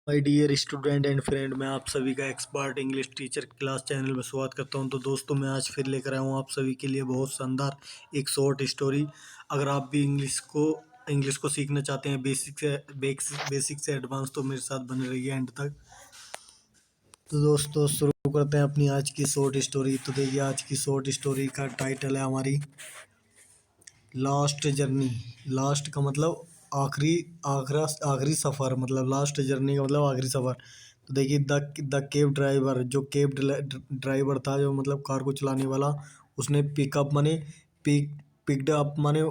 My dear student and friend, मैं आप सभी का expert English teacher class channel में स्वागत करता हूं। तो दोस्तों, मैं आज फिर लेकर आया हूं आप सभी के लिए बहुत शानदार एक शॉर्ट स्टोरी। अगर आप भी इंग्लिश को सीखना चाहते हैं बेसिक से एडवांस, तो मेरे साथ बने रहिए एंड तक। तो दोस्तों, शुरू करते हैं अपनी आज की शॉर्ट स्टोरी। तो देखिए, आज की शॉर्ट स्टोरी का टाइटल है हमारी लास्ट जर्नी। लास्ट का मतलब आखिरी, आखिरी सफ़र, मतलब लास्ट जर्नी का मतलब आखिरी सफ़र। तो देखिए, द कैब ड्राइवर, जो कैब ड्राइवर था, जो मतलब कार को चलाने वाला, उसने पिकअप माने पिकड अप माने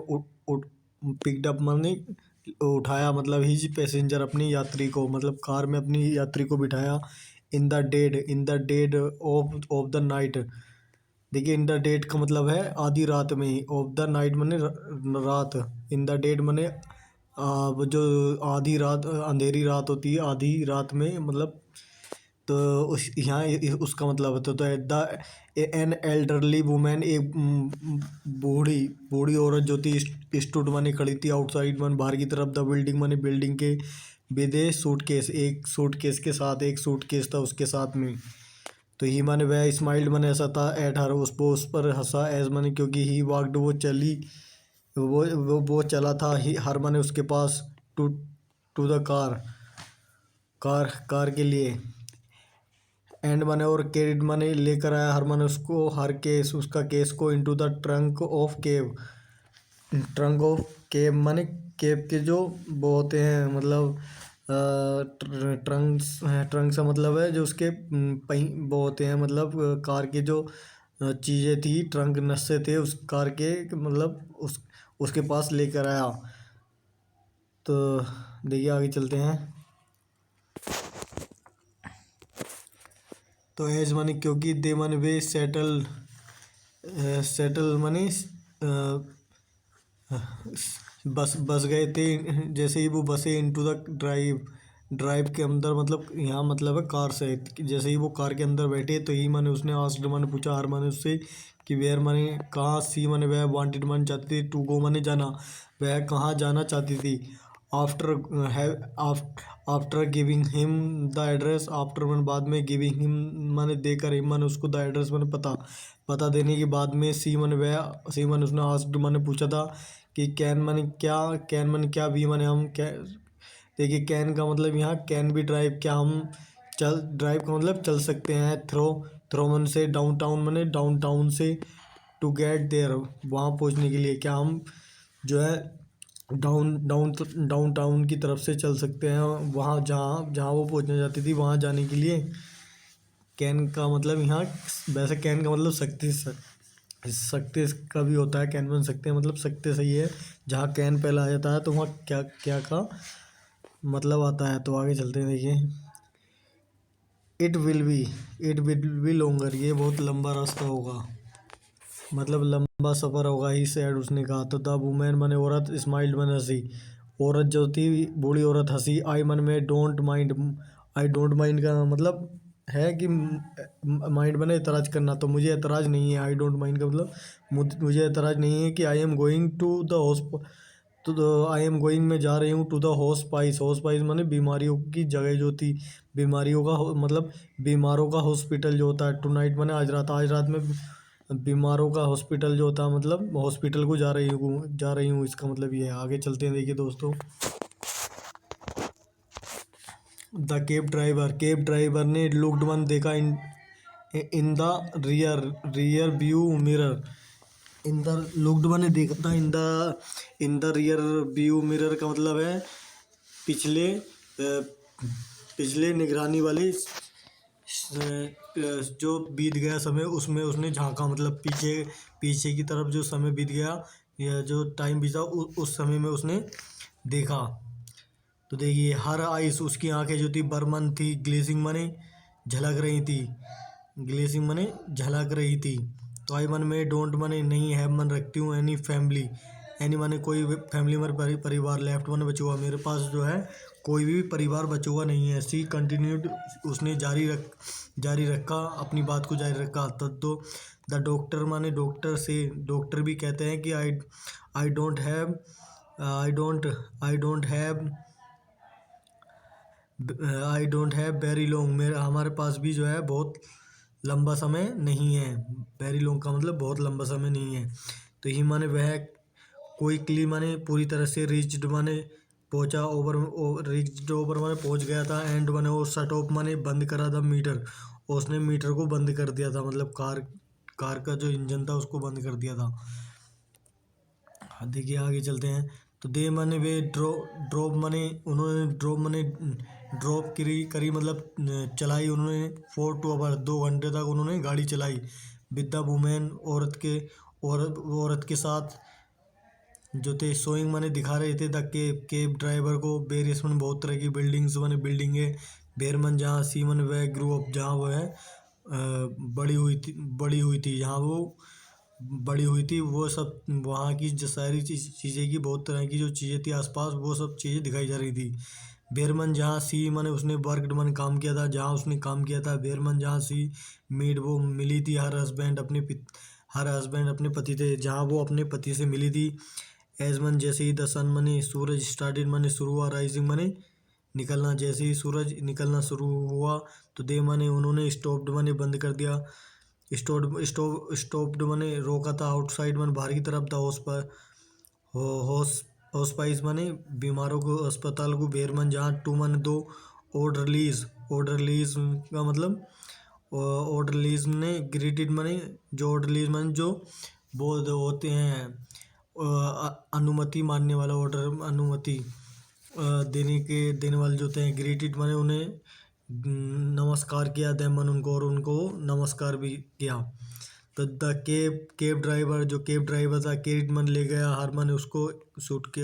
पिकड अप माने उठाया, मतलब ही पैसेंजर, अपनी यात्री को, मतलब कार में अपनी यात्री को बिठाया। In the dead of the night. देखिए, इन द डेट का मतलब है आधी रात में, ऑफ द नाइट मने रात, इन द डेट मने वो जो आधी रात, अंधेरी रात होती है, आधी रात में मतलब। तो उस यहाँ उसका मतलब है तो द एन एल्डरली वुमेन, एक बूढ़ी बूढ़ी औरत जो थी, स्टूड माने खड़ी थी, आउटसाइड मन बाहर की तरफ, द बिल्डिंग माने बिल्डिंग के, विद ए सूटकेस, एक सूटकेस के साथ, एक सूटकेस था उसके साथ में। तो ही माने वह स्माइल्ड माने हंसा था, एट हर, उस पर हंसा, एज माने क्योंकि ही वॉकड, वो चली, वो चला था, ही हर माने उसके पास, to to the car, car के लिए, एंड माने और कैरिड माने लेकर आया, हर माने उसको, हर केस उसका केस को, into the trunk of cave, trunk of cab माने केब के जो वो होते हैं, मतलब ट्रंक्स, ट्रंक से मतलब है जो उसके पही वो होते हैं, मतलब कार के जो चीज़ें थी, ट्रंक नस्से थे उस कार के, मतलब उसके पास लेकर आया। तो देखिए, आगे चलते हैं। तो एज माने क्योंकि, दे माने वे, सेटल माने बस गए थे, जैसे ही वो बसे, इनटू द ड्राइव, ड्राइव के अंदर, मतलब यहाँ मतलब है कार से, जैसे ही वो कार के अंदर बैठे, तो ही माने उसने आस्क्ड माने पूछा, हर माने उससे, कि वेयर माने कहाँ, सी माने वह, वांटेड माने चाहती थी, टू गो माने जाना, वह कहाँ जाना चाहती थी। After after giving him the address, after माने बाद में, गिविंग हिम माने देकर, हिम माने उसको, द एड्रेस माने पता, पता देने के बाद में, सी माने उसने आस्क्ड माने पूछा था कि कैन माने क्या, वी माने हम, क्या। देखिए, कैन का मतलब यहाँ कैन बी ड्राइव, क्या हम चल, ड्राइव का मतलब चल सकते हैं, थ्रो मन से, डाउनटाउन माने डाउनटाउन से, टू गेट देयर, वहाँ पहुँचने के लिए, क्या हम जो है डाउनटाउन की तरफ से चल सकते हैं, वहाँ जहाँ जहाँ वो पहुँचना चाहती थी, वहाँ जाने के लिए। कैन का मतलब यहाँ, वैसे कैन का मतलब सकते का भी होता है, कैन बन सकते हैं, मतलब सकते सही है। जहाँ कैन पहला आ जाता है, तो वहाँ क्या क्या का मतलब आता है। तो आगे चलते हैं, देखिए। इट विल बी लॉन्गर, ये बहुत लंबा रास्ता होगा, मतलब लंबा सफ़र होगा, ही सैड, उसने कहा। तो द वुमेन माने औरत, स्माइल्ड माने हंसी, औरत जो थी, बूढ़ी औरत हंसी। आई मन में don't mind, I don't mind का मतलब है कि माइंड बने एतराज़ करना, तो मुझे एतराज़ नहीं है। आई डोंट माइंड का मतलब मुझे एतराज़ नहीं है, कि I am going to the hosp, तो आई एम गोइंग, मैं जा रही हूँ, टू द हॉस्पाइस माने बीमारियों की जगह जो थी, बीमारियों का मतलब बीमारों का हॉस्पिटल जो होता है। टू नाइट माने आज रात में बीमारों का हॉस्पिटल जो होता है, मतलब हॉस्पिटल को जा रही हूँ, इसका मतलब ये है। आगे चलते हैं, देखिए दोस्तों। द कैब ड्राइवर ने लुक्ड वन, देखा, in the rear view mirror, in the looked one ने देखा था, in the rear view mirror का मतलब है पिछले निगरानी वाली, जो बीत गया समय, उसमें उसने झांका, मतलब पीछे पीछे की तरफ जो समय बीत गया, या जो टाइम बीता, उस समय में उसने देखा। तो देखिए, हर आइस, उसकी आंखें जो थी, बर्मन थी, ग्लेजिंग माने झलक रही थी, ग्लेजिंग माने झलक रही थी। तो आई मन में डोंट माने नहीं, है मन रखती हूँ, एनी फैमिली, एनी माने कोई फैमिली, मेरे परिवार, लेफ्ट माने बचा हुआ, मेरे पास जो है कोई भी परिवार बचा हुआ नहीं है। सी कंटिन्यूड, उसने जारी रखा, अपनी बात को जारी रखा। तो द डॉक्टर माने डॉक्टर से, डॉक्टर भी कहते हैं कि I don't have I don't have I don't have very long, मेरा हमारे पास भी जो है बहुत लंबा समय नहीं है। वेरी लॉन्ग का मतलब बहुत लंबा समय नहीं है। तो ही माने वह क्विकली माने पूरी तरह से रिच्ड माने पहुंचा, ओवर रिच्ड ओवर माने पहुंच गया था। एंड माने वो शट ऑफ माने बंद करा था मीटर, और उसने मीटर को बंद कर दिया था, मतलब कार कार का जो इंजन था उसको बंद कर दिया था। हाँ, देखिए आगे चलते हैं। तो दे माने वे ड्रॉप माने उन्होंने ड्रॉप माने ड्रॉप करी करी मतलब चलाई उन्होंने 4 2 आवर 2 घंटे तक उन्होंने गाड़ी चलाई। विद द वुमेन औरत के साथ जो थे शोइंग माने दिखा रहे थे द केब ड्राइवर को वेरियस माने बहुत तरह की बिल्डिंग्स माने बिल्डिंगे। बेरमन जहाँ सीमन वह ग्रो अप जहाँ वो है बड़ी हुई थी जहाँ वो बड़ी हुई थी, वो सब वहाँ की जो सारी चीज़ें की बहुत तरह की जो चीज़ें थी आसपास वो सब चीज़ें दिखाई जा रही थी। बेरमन जहाँ सी माने उसने वर्कड मन काम किया था, जहाँ उसने काम किया था। बेरमन जहाँ सी मीट वो मिली थी हर हस्बैंड अपने पति थे, जहाँ वो अपने पति से मिली थी। एज मन जैसे ही द सन मने सूरज स्टार्टेड मने शुरू हुआ, राइजिंग मने निकलना, जैसे ही सूरज निकलना शुरू हुआ तो दे मने उन्होंने स्टॉप्ड मने बंद कर दिया। स्टॉप्ड मने रोका था, आउटसाइड मन बाहर की तरफ था। हॉस्पाइस मने बीमारों को अस्पताल को। बेरमन जहाँ टू मन दो ऑर्डरलीज का मतलब ऑर्डरलीज ने ग्रीटेड मने जो ऑर्डरलीज मन जो वो होते हैं अनुमति मानने वाला, ऑर्डर अनुमति देने वाले जो होते हैं। ग्रीटेड माने उन्हें नमस्कार किया देमन उनको, और उनको नमस्कार भी किया। तो द केब ड्राइवर जो केब ड्राइवर था कैरिड मन ले गया हर मन उसको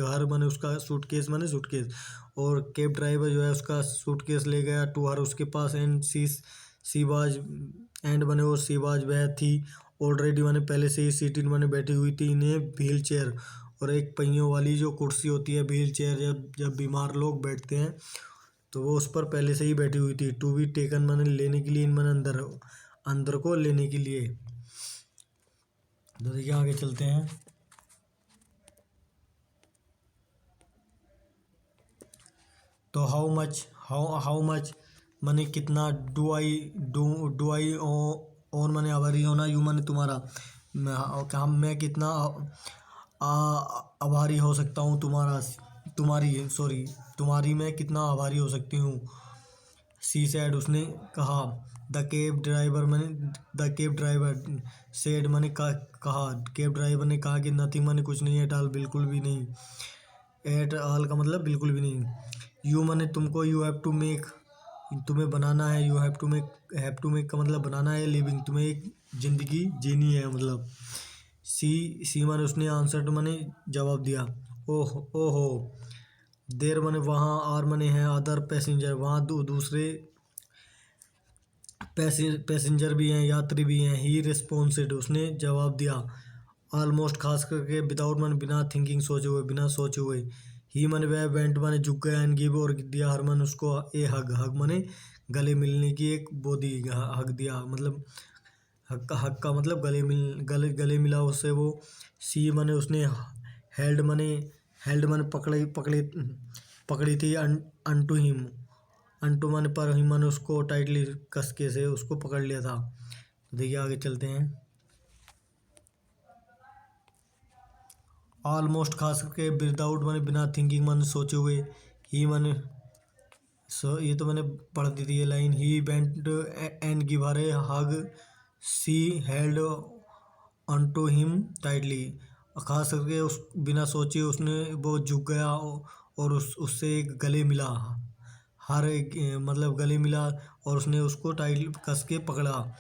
हर मन उसका सूटकेस माने सूटकेस, और केब ड्राइवर जो है उसका सूटकेस ले गया टू हर उसके पास। एंड सीबाज एंड बने और सीबाज वह थी ऑलरेडी माने पहले से ही सीटेड माने बैठी हुई थी इन्हें व्हील चेयर, और एक पहियों वाली जो कुर्सी होती है व्हील चेयर, जब बीमार लोग बैठते हैं तो वो उस पर पहले से ही बैठी हुई थी। टू बी टेकन माने लेने के लिए, इन माने अंदर को लेने के लिए। तो देखिए आगे चलते हैं। तो हाउ मच माने कितना, डू आई ओन माने आभारी होना, यू माने तुम्हारा, मैं कितना आभारी हो सकता हूँ तुम्हारी मैं कितना आभारी हो सकती हूँ। सी सैड उसने कहा। द केब ड्राइवर सेड मैंने कहा, केब ड्राइवर ने कहा कि नथिंग मैंने कुछ नहीं, एट ऑल बिल्कुल भी नहीं। एट ऑल का मतलब बिल्कुल भी नहीं। यू मैंने तुमको, यू हैव टू मेक तुम्हें बनाना है, यू हैव टू मेक का मतलब बनाना है, लिविंग तुम्हें एक जिंदगी जीनी है मतलब। सी मैंने उसने आंसर मैंने जवाब दिया। ओहो देर मैंने वहाँ, आर मैंने है अदर पैसेंजर, वहाँ दूसरे पैसेंजर भी हैं, यात्री भी हैं। ही रिस्पॉन्सेड उसने जवाब दिया। ऑलमोस्ट खास करके विदाउट मन बिना थिंकिंग बिना सोचे हुए। ही मन वह वेंट माने झुक गया, एंड गिव और दिया हर मन उसको ए हग माने गले मिलने की एक वो दी, हक दिया मतलब हक का मतलब गले मिला उससे वो। सी माने उसने हेल्ड माने पकड़ी थी अनटू हिम, अंटू माने पर हिम माने उसको टाइटली कसके से उसको पकड़ लिया था। तो देखिए आगे चलते हैं। ऑलमोस्ट खास करके विदाउट माने बिना थिंकिंग माने सोचे हुए। ही माने ये तो मैंने पढ़ दी थी ये line. He went and give her a hug, she held onto him tightly. खास करके उस बिना सोचे उसने वो झुक गया और उससे एक गले मिला, हर एक मतलब गले मिला, और उसने उसको टाइट कस के पकड़ा।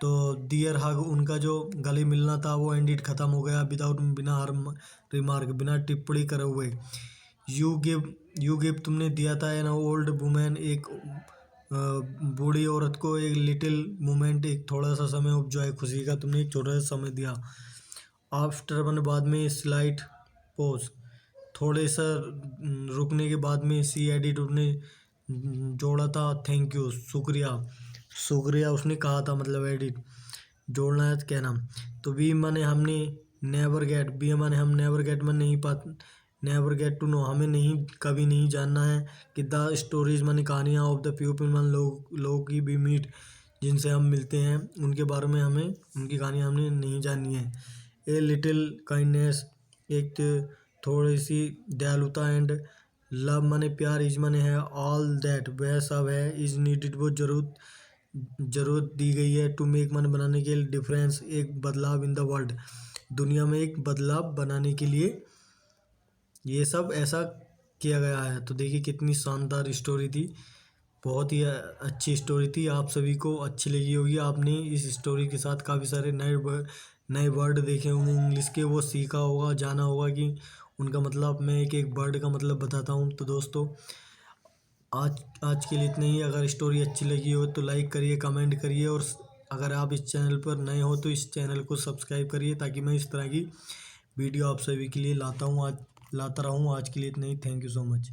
तो दियर हग उनका जो गले मिलना था वो एंडिड खत्म हो गया विदाउट बिना हर रिमार्क बिना टिप्पणी करे हुए। यू गिव तुमने दिया था एन ओल्ड वुमेन एक बूढ़ी औरत को एक लिटिल मोमेंट एक थोड़ा सा समय ऑफ जॉय खुशी का तुमने एक छोटा सा समय दिया। आफ्टर वन बाद में स्लाइट पोज थोड़े सा रुकने के बाद में सी एडिट ने जोड़ा था थैंक यू शुक्रिया उसने कहा था मतलब एडिट जोड़ना है तो कहना। तो वी माने हमने नेवर गेट, बी माने हम नेवर गेट में नेवर गेट टू नो, हमें नहीं कभी नहीं जानना है कि द स्टोरीज माने कहानियाँ ऑफ द पीपल मान लोगों की भी मीट, जिनसे हम मिलते हैं उनके बारे में हमें उनकी कहानियाँ हमने नहीं जाननी है। ए लिटिल काइंडनेस, एक थोड़ी सी दयालुता, एंड लव माने प्यार, इज माने है, ऑल दैट वह सब है, इज नीडेड वो जरूरत दी गई है, टू मेक माने बनाने के लिए, डिफरेंस एक बदलाव, इन द वर्ल्ड दुनिया में एक बदलाव बनाने के लिए ये सब ऐसा किया गया है। तो देखिए कितनी शानदार स्टोरी थी, बहुत ही अच्छी स्टोरी थी। आप सभी को अच्छी लगी होगी, आपने इस स्टोरी के साथ काफ़ी सारे नए वर्ड देखे होंगे इंग्लिश के, वो सीखा होगा, जाना होगा कि उनका मतलब। मैं एक एक वर्ड का मतलब बताता हूँ। तो दोस्तों आज आज के लिए इतना ही। अगर स्टोरी अच्छी लगी हो तो लाइक करिए, कमेंट करिए, और अगर आप इस चैनल पर नए हो तो इस चैनल को सब्सक्राइब करिए, ताकि मैं इस तरह की वीडियो आप सभी के लिए लाता रहूँ। आज के लिए इतना ही। Thank you so much.